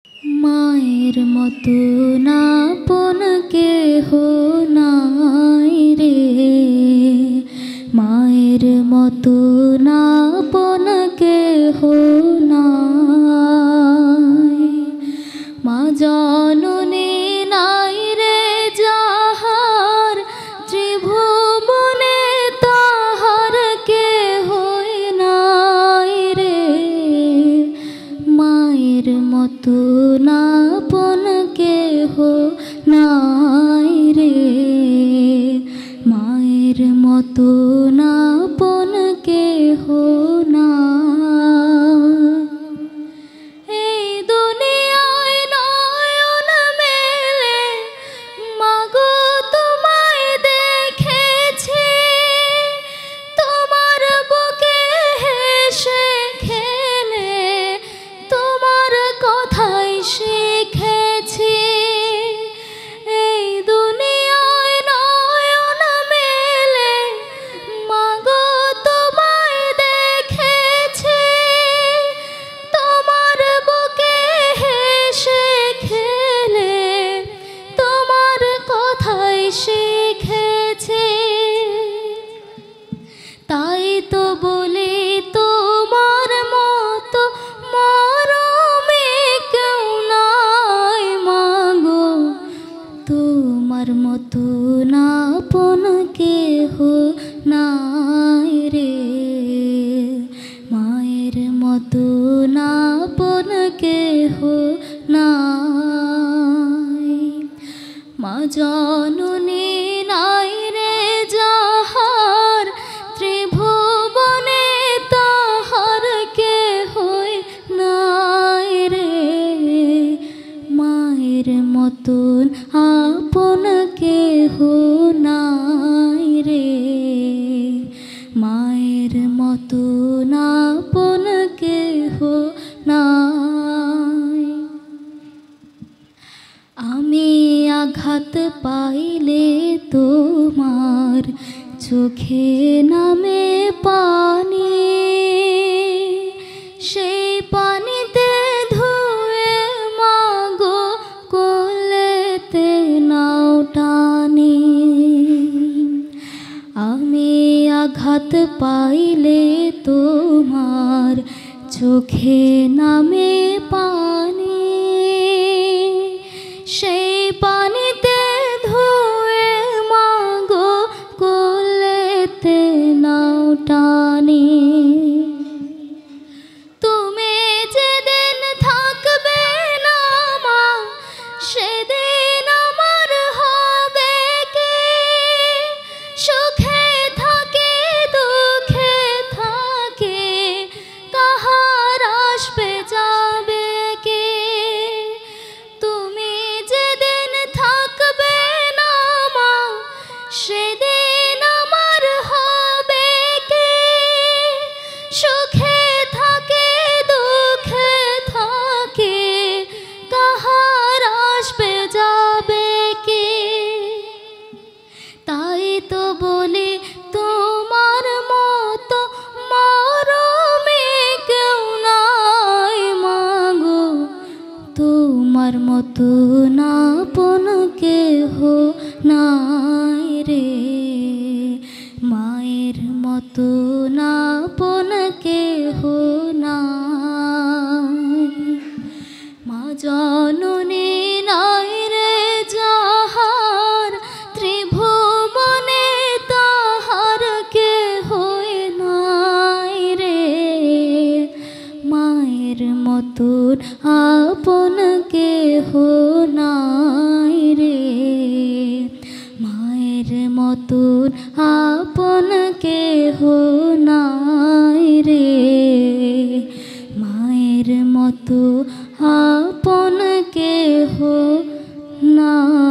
মায়ের মতো আপন কেহ নাই রে, মায়ের মতো আপন কেহ নাই। মা জননী নাই রে যাহার, ত্রিভুবনে তাহার কেহ নাই রে। মায়ের মতো আপন কেহ নাই রে, মায়ের মতো আপন কেহ নাই। এই দুনিয়ায় নয়ন মেলে মাগো তোমায় দেখেছি, তোমার বুকে হেসে খেলে তোমার কথাই শিখেছি। এই দুনিয়ায় নয়ন মেলে মাগো তোমায় দেখেছি, তোমার বুকে হেসে খেলে তোমার কথাই শিখেছি। তাই তো বলি তোমার মতো মরমে কেউ নাই মাগো, তোমার মতো আপন কেহ নাই রে। মায়ের মতো আপন কেহ নাই। মা জননী নাই রে যাহার, ত্রিভুবনে তাহার কেহ নাই রে। মায়ের মতন আপন কেহ নাই রে, মায়ের মতন আপন কেহ নাই। আমি আঘাত পাইলে তোমার চোখে নামে পানি, সেই পানিতে ধুয়ে মাগো কোলেতে নাও টানি। আমি আঘাত পাইলে তোমার চোখে নামে পানি, সেই পানিতে ধুয়ে মাগো কোলেতে নাও টানি। তুমি যেদিন থাকবে না মা, সেদিন আমার হবে কি? সুখে থাকে দুঃখে থাকে, কাহার আসবে যাবে কে? তুমি যেদিন থাকবে না মা, সেদিন আমার হবে কি? সুখে থাকে দুঃখে থাকে, কাহার আসবে যাবে কে? তাই তো বলি তোমার মতো মরমে কেউ নাই মাগো, তোমার মতো আপন কেহ নাই রে। মায়ের মতো আপন কেহ নাই। মা জননী নাই রে যাহার, ত্রিভুবনে তাহার কেহ নাই রে। মায়ের মতন আপন কেহ নাই রে, মায়ের মতন আপন কেহ নাই রে। মায়ের মতো আপন কেহ নাই।